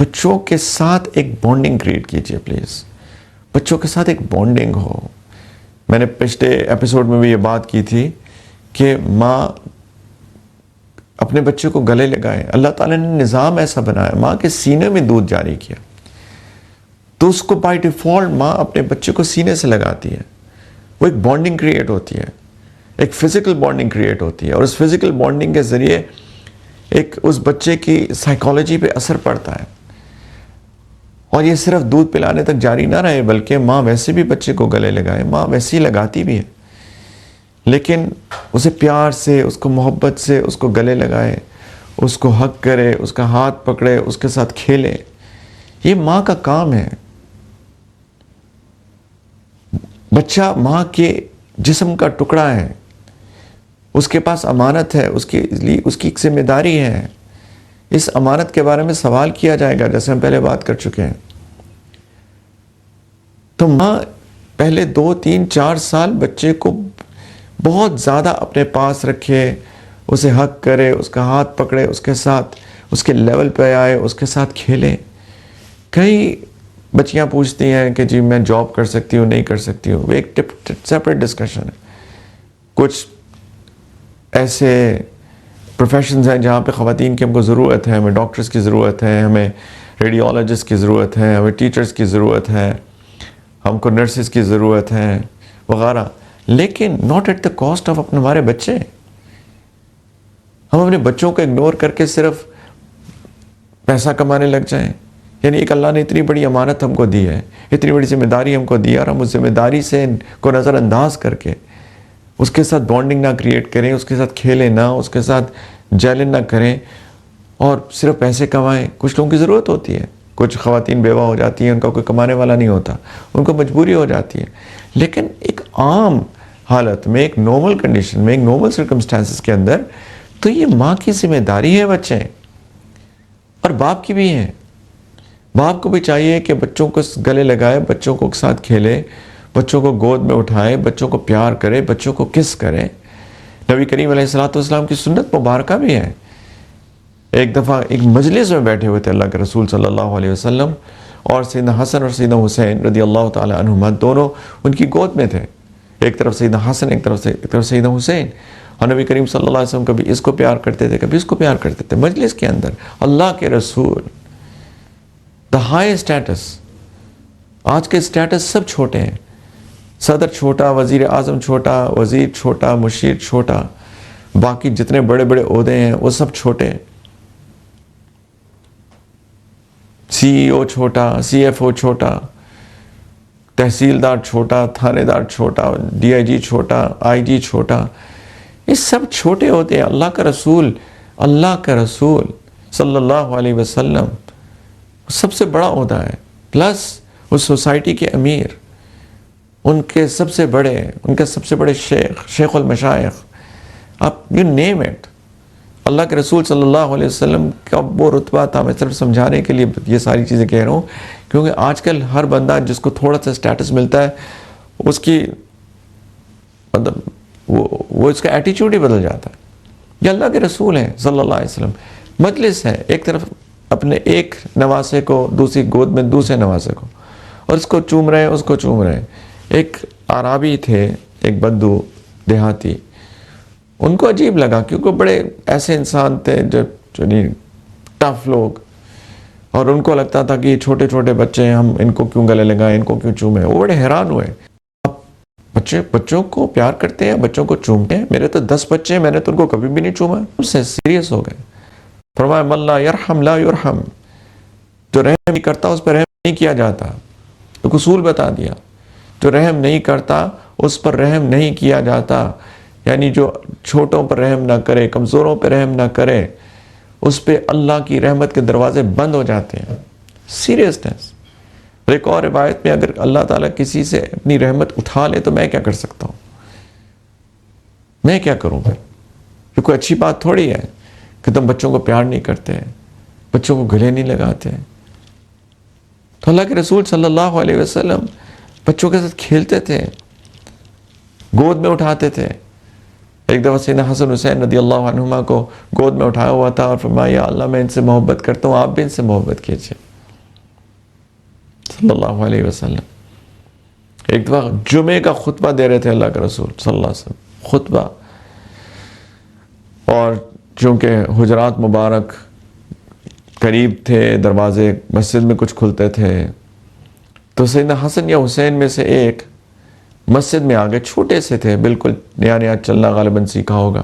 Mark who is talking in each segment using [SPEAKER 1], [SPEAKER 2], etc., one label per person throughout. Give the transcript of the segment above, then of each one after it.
[SPEAKER 1] بچوں کے ساتھ ایک بانڈنگ کریٹ کیجیے پلیز. بچوں کے ساتھ ایک بانڈنگ ہو. میں نے پچھلے ایپیسوڈ میں بھی یہ بات کی تھی کہ ماں اپنے بچے کو گلے لگائے. اللہ تعالیٰ نے نظام ایسا بنایا, ماں کے سینے میں دودھ جاری کیا تو اس کو بائی ڈیفالٹ ماں اپنے بچے کو سینے سے لگاتی ہے. وہ ایک بانڈنگ کریٹ ہوتی ہے, ایک فزیکل بانڈنگ کریٹ ہوتی ہے, اور اس فزیکل بانڈنگ کے ذریعے ایک اس بچے کی سائیکالوجی پہ اثر پڑتا ہے. اور یہ صرف دودھ پلانے تک جاری نہ رہے, بلکہ ماں ویسے بھی بچے کو گلے لگائے, ماں ویسے ہی لگاتی بھی ہے, لیکن اسے پیار سے, اس کو محبت سے اس کو گلے لگائے, اس کو حگ کرے, اس کا ہاتھ پکڑے, اس کے ساتھ کھیلے. یہ ماں کا کام ہے. بچہ ماں کے جسم کا ٹکڑا ہے, اس کے پاس امانت ہے, اس کی ایک ذمہ داری ہے. اس امانت کے بارے میں سوال کیا جائے گا, جیسے ہم پہلے بات کر چکے ہیں. تو ماں پہلے 2, 3, 4 سال بچے کو بہت زیادہ اپنے پاس رکھے, اسے حگ کرے, اس کا ہاتھ پکڑے, اس کے ساتھ اس کے لیول پہ آئے, اس کے ساتھ کھیلے. کئی بچیاں پوچھتی ہیں کہ جی میں جاب کر سکتی ہوں, نہیں کر سکتی ہوں. وہ ایک سیپریٹ ڈسکشن ہے. کچھ ایسے پروفیشنز ہیں جہاں پہ خواتین کی ہم کو ضرورت ہے, ہمیں ڈاکٹرز کی ضرورت ہے, ہمیں ریڈیولوجسٹ کی ضرورت ہے, ہمیں ٹیچرز کی ضرورت ہے, ہم کو نرسز کی ضرورت ہے وغیرہ, لیکن not at the cost of اپنے ہمارے بچے. ہم اپنے بچوں کو اگنور کر کے صرف پیسہ کمانے لگ جائیں. یعنی ایک اللہ نے اتنی بڑی امانت ہم کو دی ہے, اتنی بڑی ذمہ داری ہم کو دی ہے, اور ہم اس ذمہ داری سے کو نظر انداز کر کے اس کے ساتھ بانڈنگ نہ کریٹ کریں, اس کے ساتھ کھیلیں نہ, اس کے ساتھ جیلن نہ کریں, اور صرف پیسے کمائیں. کچھ لوگوں کی ضرورت ہوتی ہے, کچھ خواتین بیوہ ہو جاتی ہیں, ان کا کوئی کمانے والا نہیں ہوتا, ان کو مجبوری ہو جاتی ہے. لیکن ایک عام حالت میں, ایک نارمل کنڈیشن میں, ایک نارمل سرکمسٹانسز کے اندر تو یہ ماں کی ذمہ داری ہے بچے, اور باپ کی بھی ہے. باپ کو بھی چاہیے کہ بچوں کو گلے لگائے, بچوں کو ساتھ کھیلے, بچوں کو گود میں اٹھائے, بچوں کو پیار کرے, بچوں کو کس کرے. نبی کریم علیہ السلام کی سنت مبارکہ بھی ہے. ایک دفعہ ایک مجلس میں بیٹھے ہوئے تھے اللہ کے رسول صلی اللہ علیہ وسلم, اور سیدنا حسن اور سیدنا حسین رضی اللہ تعالی عنہما دونوں ان کی گود میں تھے. ایک طرف سیدنا حسن, ایک طرف سیدنا حسین. اور نبی کریم صلی اللہ علیہ وسلم کبھی اس کو پیار کرتے تھے, کبھی اس کو پیار کرتے تھے. مجلس کے اندر اللہ کے رسول, دا ہائی اسٹیٹس. آج کے اسٹیٹس سب چھوٹے ہیں, صدر چھوٹا, وزیر اعظم چھوٹا, وزیر چھوٹا, مشیر چھوٹا, باقی جتنے بڑے بڑے عہدے ہیں وہ سب چھوٹے. سی ای او چھوٹا, سی ایف او چھوٹا, تحصیلدار چھوٹا, تھانے دار چھوٹا, ڈی آئی جی چھوٹا, آئی جی چھوٹا. یہ سب چھوٹے ہوتے ہیں. اللہ کا رسول صلی اللہ علیہ وسلم سب سے بڑا عہدہ ہے, پلس اس سوسائٹی کے امیر, ان کے سب سے بڑے شیخ المشائخ, آپ یو نیم اٹ. اللہ کے رسول صلی اللہ علیہ وسلم کا وہ رتبہ تھا. میں صرف سمجھانے کے لیے یہ ساری چیزیں کہہ رہا ہوں, کیونکہ آج کل ہر بندہ جس کو تھوڑا سا اسٹیٹس ملتا ہے, اس کی وہ اس کا ایٹیچیوڈ ہی بدل جاتا ہے. یہ اللہ کے رسول ہیں صلی اللہ علیہ وسلم. مجلس ہے, ایک طرف اپنے ایک نواسے کو, دوسری گود میں دوسرے نواسے کو, اور اس کو چوم رہے ہیں, اس کو چوم رہے ہیں. ایک عرابی تھے, ایک بدو دیہاتی, ان کو عجیب لگا کیونکہ بڑے ایسے انسان تھے جو ٹف لوگ, اور ان کو لگتا تھا کہ یہ چھوٹے چھوٹے بچے ہیں, ہم ان کو کیوں گلے لگائیں, ان کو کیوں چومیں. وہ بڑے حیران ہوئے. بچوں کو پیار کرتے ہیں, بچوں کو چومتے ہیں. میرے تو 10 بچے ہیں, میں نے تو ان کو کبھی بھی نہیں چوما. ان سے سیریس ہو گئے. فرمایا من لا یرحم لا یرحم, جو رحم نہیں کرتا اس پر رحم نہیں کیا جاتا. ایک اصول بتا دیا, جو رحم نہیں کرتا اس پر رحم نہیں کیا جاتا. یعنی جو چھوٹوں پر رحم نہ کرے, کمزوروں پر رحم نہ کرے, اس پہ اللہ کی رحمت کے دروازے بند ہو جاتے ہیں. سیریسنس. ایک اور روایت میں اگر اللہ تعالیٰ کسی سے اپنی رحمت اٹھا لے تو میں کیا کر سکتا ہوں, میں کیا کروں پھر. یہ کوئی اچھی بات تھوڑی ہے کہ تم بچوں کو پیار نہیں کرتے, بچوں کو گلے نہیں لگاتے. تو اللہ کے رسول صلی اللہ علیہ وسلم بچوں کے ساتھ کھیلتے تھے, گود میں اٹھاتے تھے. ایک دفعہ سیدنا حسن حسین رضی اللہ عنہما کو گود میں اٹھایا ہوا تھا, اور فرمایا یا اللہ میں ان سے محبت کرتا ہوں, آپ بھی ان سے محبت کیجیے. صلی اللہ علیہ وسلم ایک دفعہ جمعے کا خطبہ دے رہے تھے اللہ کے رسول صلی اللہ علیہ وسلم، خطبہ، اور چونکہ حجرات مبارک قریب تھے، دروازے مسجد میں کچھ کھلتے تھے، تو سیدنا حسن یا حسین میں سے ایک مسجد میں آگے، چھوٹے سے تھے بالکل، نیا نیا چلنا غالباً سیکھا ہوگا،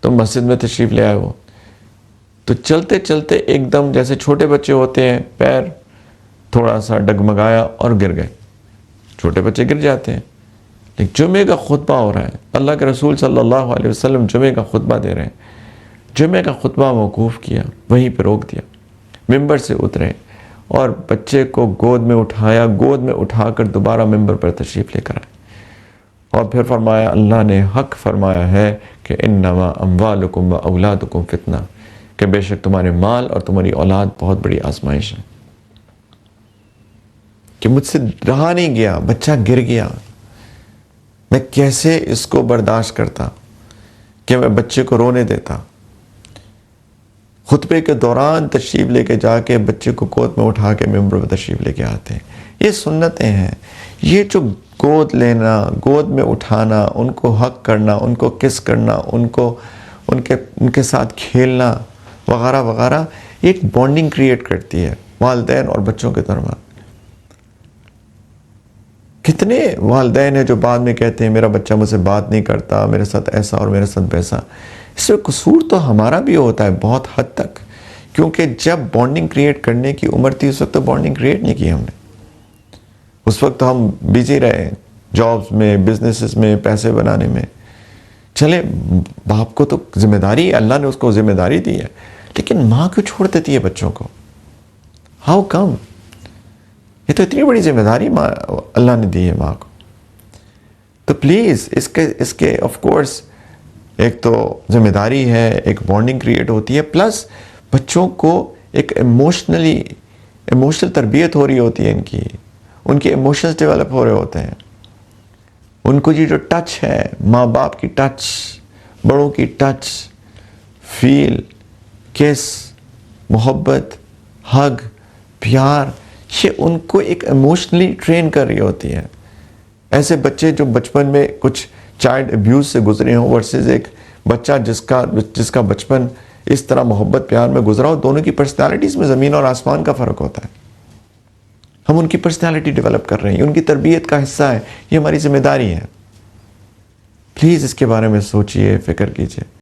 [SPEAKER 1] تو مسجد میں تشریف لے آئے وہ، تو چلتے چلتے ایک دم جیسے چھوٹے بچے ہوتے ہیں، پیر تھوڑا سا ڈگمگایا اور گر گئے. چھوٹے بچے گر جاتے ہیں، لیکن جمعے کا خطبہ ہو رہا ہے، اللہ کے رسول صلی اللہ علیہ وسلم جمعے کا خطبہ دے رہے ہیں، جمعے کا خطبہ موقوف کیا، وہیں پہ روک دیا، ممبر سے اترے اور بچے کو گود میں اٹھایا، گود میں اٹھا کر دوبارہ ممبر پر تشریف لے کر آئے، اور پھر فرمایا اللہ نے حق فرمایا ہے کہ انما اموالکم و اولادکم فتنہ، کہ بے شک تمہارے مال اور تمہاری اولاد بہت بڑی آزمائش ہے. کہ مجھ سے رہا نہیں گیا، بچہ گر گیا، میں کیسے اس کو برداشت کرتا کہ میں بچے کو رونے دیتا. خطبے کے دوران تشریف لے کے جا کے بچے کو گود میں اٹھا کے ممبر پر تشریف لے کے آتے ہیں. یہ سنتیں ہیں. یہ جو گود لینا، گود میں اٹھانا، ان کو حق کرنا، ان کو کس کرنا، ان کے ساتھ کھیلنا وغیرہ وغیرہ، ایک بانڈنگ کریٹ کرتی ہے والدین اور بچوں کے درمیان. کتنے والدین ہیں جو بعد میں کہتے ہیں میرا بچہ مجھ سے بات نہیں کرتا، میرے ساتھ ایسا اور میرے ساتھ ویسا. اس میں قصور تو ہمارا بھی ہوتا ہے بہت حد تک، کیونکہ جب بانڈنگ کریٹ کرنے کی عمر تھی اس وقت تو بانڈنگ کریٹ نہیں کی ہم نے. اس وقت ہم بیزی رہے جابز میں، بزنسز میں، پیسے بنانے میں. چلے باپ کو تو ذمہ داری، اللہ نے اس کو ذمہ داری دی ہے، لیکن ماں کیوں چھوڑ دیتی ہے بچوں کو؟ How come? یہ تو اتنی بڑی ذمہ داری ماں اللہ نے دی ہے ماں کو. تو پلیز اس کے آف کورس ایک تو ذمہ داری ہے، ایک بانڈنگ کریٹ ہوتی ہے، پلس بچوں کو ایک ایموشنل تربیت ہو رہی ہوتی ہے، ان کے ایموشنز ڈیولپ ہو رہے ہوتے ہیں. ان کو یہ جو ٹچ ہے، ماں باپ کی ٹچ، بڑوں کی ٹچ، فیل، کس، محبت، ہگ، پیار، یہ ان کو ایک ایموشنلی ٹرین کر رہی ہوتی ہے. ایسے بچے جو بچپن میں کچھ چائلڈ ابیوز سے گزرے ہوں ورسز ایک بچہ جس کا بچپن اس طرح محبت پیار میں گزرا ہو، دونوں کی پرسنالٹیز میں زمین اور آسمان کا فرق ہوتا ہے. ہم ان کی پرسنالٹی ڈیولپ کر رہے ہیں، ان کی تربیت کا حصہ ہے، یہ ہماری ذمہ داری ہے. پلیز اس کے بارے میں سوچئے، فکر کیجئے.